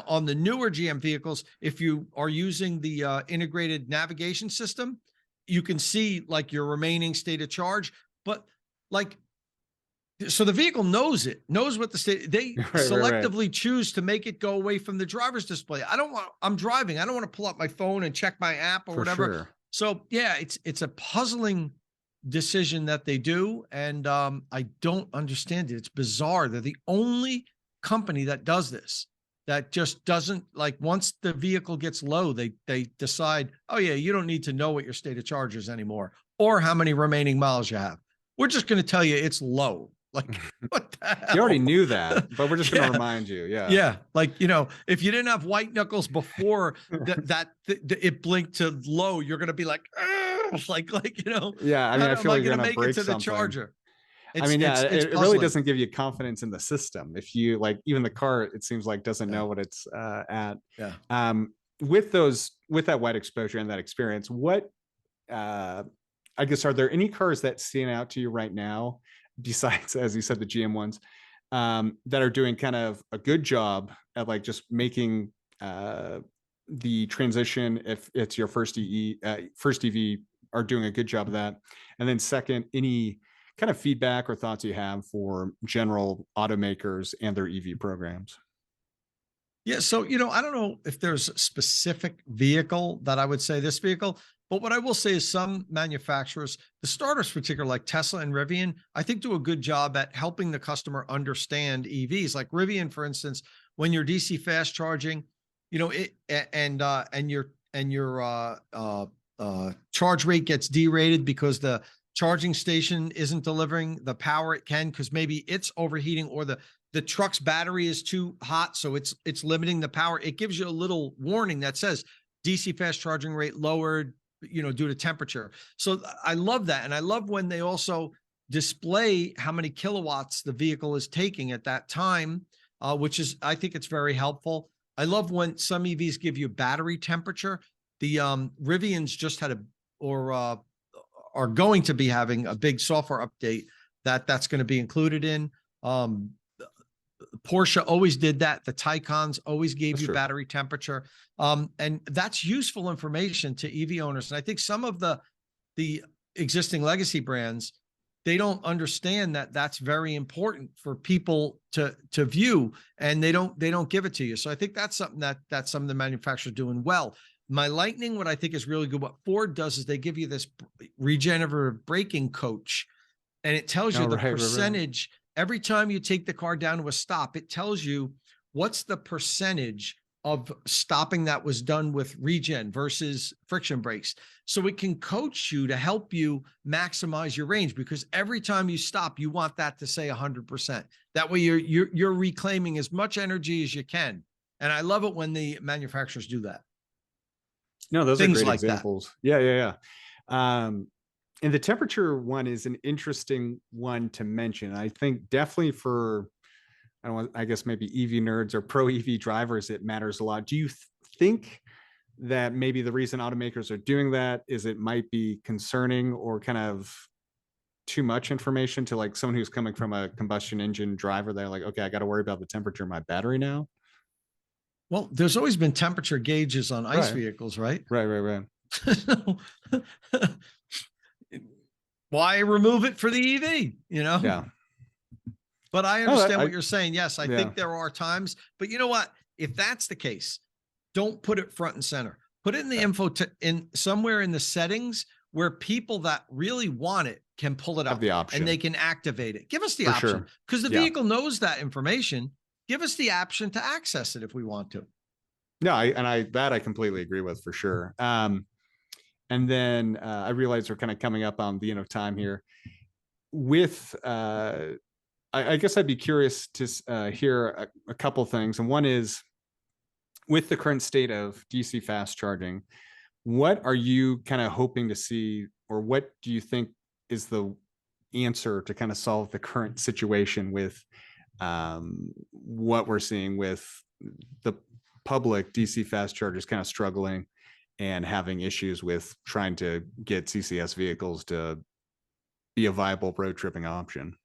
on the newer GM vehicles, if you are using the integrated navigation system, you can see like your remaining state of charge, but like, so the vehicle knows what the state, they selectively choose to make it go away from the driver's display. I'm driving. I don't want to pull up my phone and check my app or whatever. Sure. So yeah, it's a puzzling decision that they do. And I don't understand it. It's bizarre. They're the only company that does this, that just doesn't, like, once the vehicle gets low, they decide, oh yeah, you don't need to know what your state of charge is anymore or how many remaining miles you have. We're just going to tell you it's low. Like, what the hell? You already knew that, but we're just going to remind you. Yeah. Yeah. Like, if you didn't have white knuckles before it blinked to low, you're going to be like, like, yeah. I mean, I feel like you're going to break to something. the charger. It really doesn't give you confidence in the system. If you even the car, it seems like doesn't know what it's at. Yeah. With that wide exposure and that experience, what, I guess, are there any cars that stand out to you right now, besides, as you said, the GM ones, that are doing kind of a good job at like just making the transition, if it's your first EV, are doing a good job of that? And then second, any kind of feedback or thoughts you have for general automakers and their EV programs? Yeah. So, I don't know if there's a specific vehicle that I would say this vehicle, but what I will say is some manufacturers, the starters particularly like Tesla and Rivian, I think do a good job at helping the customer understand EVs. Like Rivian, for instance, when you're DC fast charging, and your charge rate gets derated because the charging station isn't delivering the power it can, because maybe it's overheating or the truck's battery is too hot, so it's limiting the power. It gives you a little warning that says DC fast charging rate lowered, due to temperature. So I love that. And I love when they also display how many kilowatts the vehicle is taking at that time, which is, I think it's very helpful. I love when some EVs give you battery temperature. The Rivians just had are going to be having a big software update that's going to be included in. Um, Porsche always did that. The Taycans always gave That's you true. battery temperature. And that's useful information to EV owners. And I think some of the existing legacy brands, they don't understand that that's very important for people to view, and they don't give it to you. So I think that's something that some of the manufacturers are doing well. My Lightning, what I think is really good, what Ford does is they give you this regenerative braking coach, and it tells Oh, you the right. percentage every time you take the car down to a stop. It tells you what's the percentage of stopping that was done with regen versus friction brakes. So it can coach you to help you maximize your range, because every time you stop, you want that to say 100%. That way you're reclaiming as much energy as you can. And I love it when the manufacturers do that. No, those are Things great like that. examples. Yeah. And the temperature one is an interesting one to mention. I think definitely for, I don't want, I guess maybe EV nerds or pro EV drivers, it matters a lot. Do you think that maybe the reason automakers are doing that is it might be concerning or kind of too much information to like someone who's coming from a combustion engine driver? They're like, okay, I got to worry about the temperature of my battery now. Well, there's always been temperature gauges on ICE Right. vehicles, right? Right. Why remove it for the EV, you know? Yeah. But I No, understand what you're saying. Yes, I yeah. think there are times, but you know what? If that's the case, don't put it front and center. Put it in the info in somewhere in the settings where people that really want it can pull it Have up the option and they can activate it. Give us the for option, sure. because the Yeah. vehicle knows that information. Give us the option to access it if we want to. No, I completely agree with for sure. And then I realize we're kind of coming up on the end of time here. With I guess I'd be curious to hear a couple things, and one is with the current state of DC fast charging, what are you kind of hoping to see, or what do you think is the answer to kind of solve the current situation with what we're seeing with the public DC fast chargers kind of struggling and having issues with trying to get CCS vehicles to be a viable road tripping option?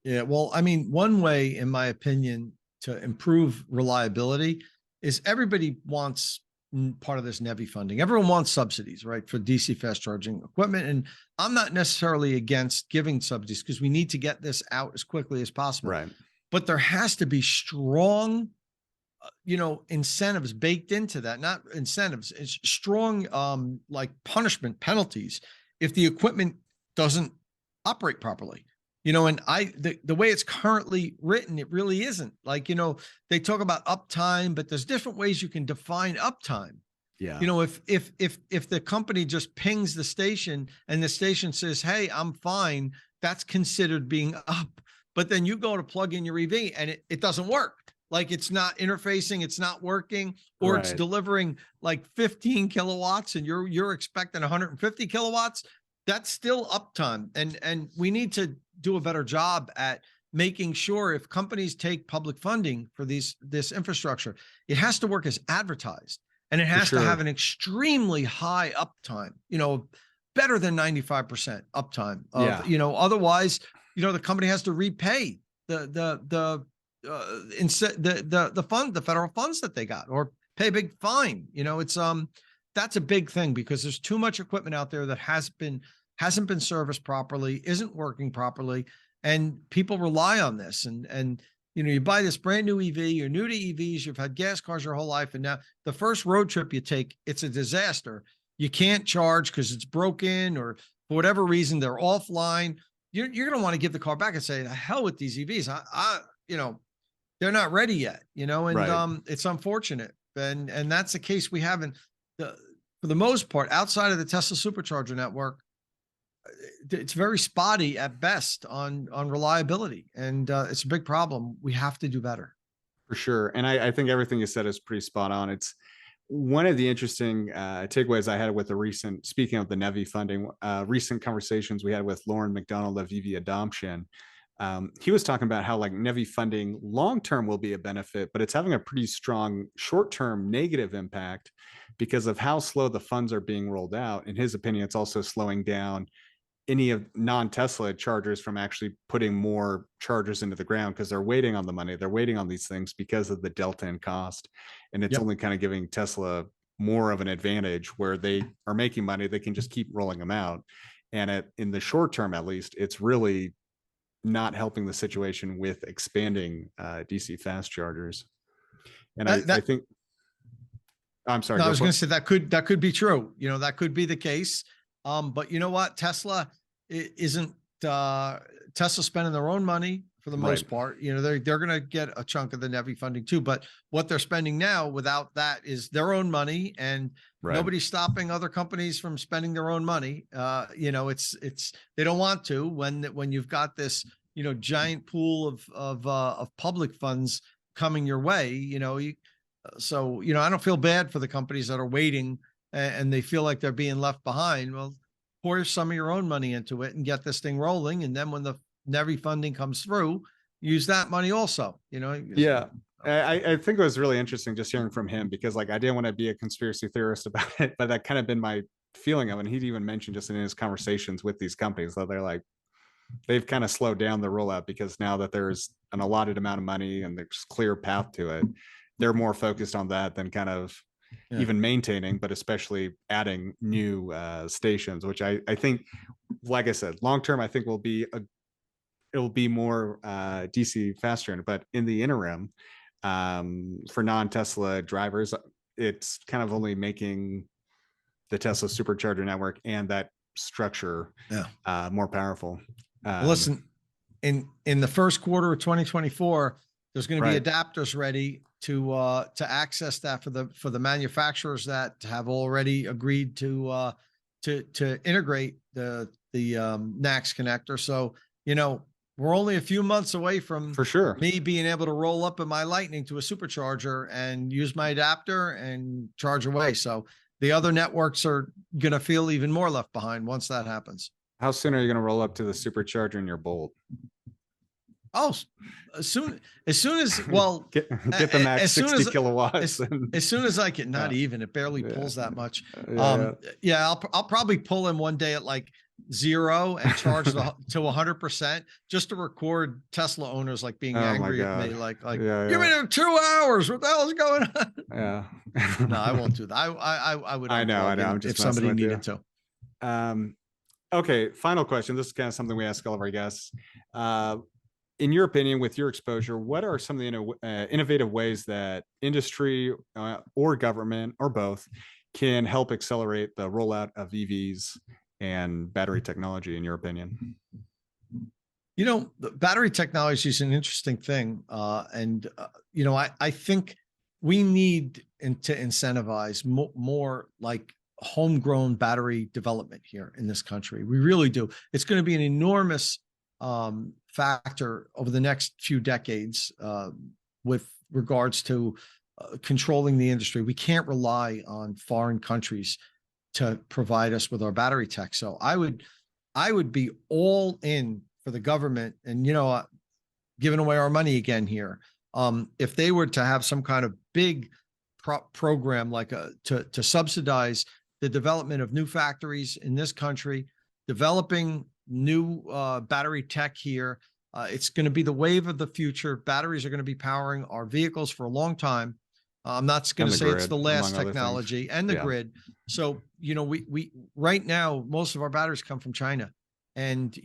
Yeah, well, I mean, one way, in my opinion, to improve reliability is everybody wants part of this NEVI funding. Everyone wants subsidies, right, for DC fast charging equipment. And I'm not necessarily against giving subsidies, because we need to get this out as quickly as possible. Right. But there has to be strong, incentives baked into that. Not incentives, it's strong, like punishment penalties if the equipment doesn't operate properly. And the way it's currently written, it really isn't. Like, they talk about uptime, but there's different ways you can define uptime. Yeah. If the company just pings the station and the station says, "Hey, I'm fine," that's considered being up. But then you go to plug in your EV and it doesn't work. Like, it's not interfacing, it's not working, or it's Right. delivering like 15 kilowatts and you're expecting 150 kilowatts. That's still uptime. And we need to do a better job at making sure, if companies take public funding for this infrastructure, it has to work as advertised, and it has to have an extremely high uptime, better than 95% uptime of, otherwise, the company has to repay the federal funds that they got, or pay a big fine. That's a big thing, because there's too much equipment out there that hasn't been serviced properly, isn't working properly, and people rely on this. And you buy this brand new EV, you're new to EVs, you've had gas cars your whole life, and now the first road trip you take, it's a disaster. You can't charge because it's broken, or for whatever reason they're offline. You're going to want to give the car back and say, "The hell with these EVs. They're not ready yet," and Right. it's unfortunate. And that's the case we have for the most part, outside of the Tesla supercharger network. It's very spotty at best on reliability, and it's a big problem. We have to do better. For sure. And I think everything you said is pretty spot on. It's one of the interesting takeaways I had with speaking of the NEVI funding, recent conversations we had with Lauren McDonald of EV Adoption. He was talking about how like NEVI funding long term will be a benefit, but it's having a pretty strong short term negative impact because of how slow the funds are being rolled out. In his opinion, it's also slowing down any of non-Tesla chargers from actually putting more chargers into the ground because they're waiting on the money. They're waiting on these things because of the delta in cost. And it's Yep. only kind of giving Tesla more of an advantage where they are making money. They can just keep rolling them out. And in the short term, at least, it's really not helping the situation with expanding DC fast chargers. And I That think, I'm sorry, No, I go was for going it. to say that could be true. That could be the case. But you know what? Tesla isn't Tesla spending their own money for the Right, most part. They're going to get a chunk of the NEVI funding too. But what they're spending now without that is their own money, and right. nobody's stopping other companies from spending their own money. It's they don't want to when you've got this giant pool of public funds coming your way. So I don't feel bad for the companies that are waiting and they feel like they're being left behind. Well, pour some of your own money into it and get this thing rolling, and then when the NEVI funding comes through, use that money also. Yeah. I think it was really interesting just hearing from him because like I didn't want to be a conspiracy theorist about it, but that kind of been my feeling of it. And he'd even mentioned just in his conversations with these companies that they're like, they've kind of slowed down the rollout because now that there's an allotted amount of money and there's clear path to it, they're more focused on that than kind of Yeah. even maintaining, but especially adding new stations, which I think, like I said, long term, I think it'll be more DC faster. But in the interim, for non-Tesla drivers, it's kind of only making the Tesla supercharger network and that structure Yeah. more powerful. Well, listen, in the first quarter of 2024, there's going to be Right. adapters ready to access that for the manufacturers that have already agreed to integrate the NACS connector. So we're only a few months away from For sure. me being able to roll up in my Lightning to a supercharger and use my adapter and charge away. So the other networks are going to feel even more left behind once that happens. How soon are you going to roll up to the supercharger in your Bolt? Oh, as soon as well, get the max as soon 60 as kilowatts. as soon as I can, not Yeah. even, it barely Yeah. pulls that much. Yeah. I'll probably pull in one day at like 0 and charge to 100% just to record Tesla owners like being Oh my angry at me, God. like Yeah, you've been yeah. here 2 hours. What the hell is going on? Yeah. No, I won't do that. I would I know. unplug I'm if just messing somebody with you. needed to. Okay, final question. This is kind of something we ask all of our guests. In your opinion, with your exposure, what are some of the innovative ways that industry or government or both can help accelerate the rollout of EVs and battery technology, in your opinion? The battery technology is an interesting thing. I think we need to incentivize more like homegrown battery development here in this country. We really do. It's going to be an enormous factor over the next few decades with regards to controlling the industry. We can't rely on foreign countries to provide us with our battery tech. So I would be all in for the government and, giving away our money again here. If they were to have some kind of big program like to subsidize the development of new factories in this country, developing new battery tech here, it's going to be the wave of the future. Batteries are going to be powering our vehicles for a long time. I'm not going to say it's the last technology and the grid. So, we right now, most of our batteries come from China, and,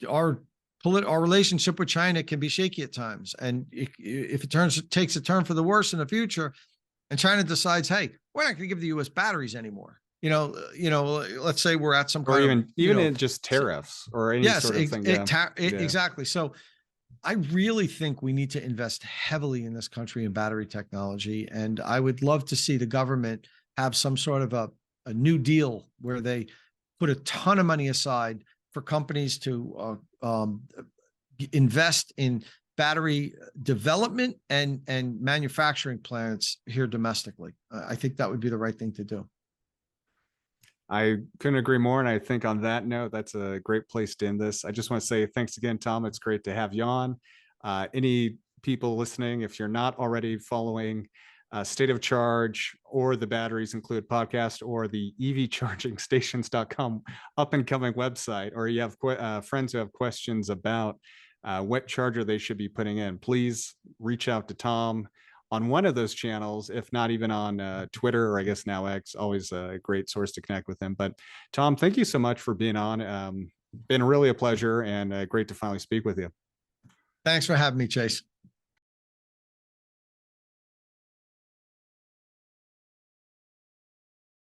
our relationship with China can be shaky at times. And if it takes a turn for the worse in the future, and China decides, hey, we're not going to give the U.S. batteries anymore. Let's say we're at some kind or of even in just tariffs or any sort of thing. Exactly. So I really think we need to invest heavily in this country in battery technology. And I would love to see the government have some sort of a new deal where they put a ton of money aside for companies to invest in battery development and manufacturing plants here domestically. I think that would be the right thing to do. I couldn't agree more. And I think on that note, that's a great place to end this. I just want to say thanks again, Tom. It's great to have you on. Any people listening, if you're not already following State of Charge or the Batteries Include podcast or the evchargingstations.com up and coming website, or you have friends who have questions about what charger they should be putting in, please reach out to Tom on one of those channels, if not even on Twitter, or I guess now X. Always a great source to connect with him. But Tom, thank you so much for being on. Been really a pleasure and great to finally speak with you. Thanks for having me, Chase.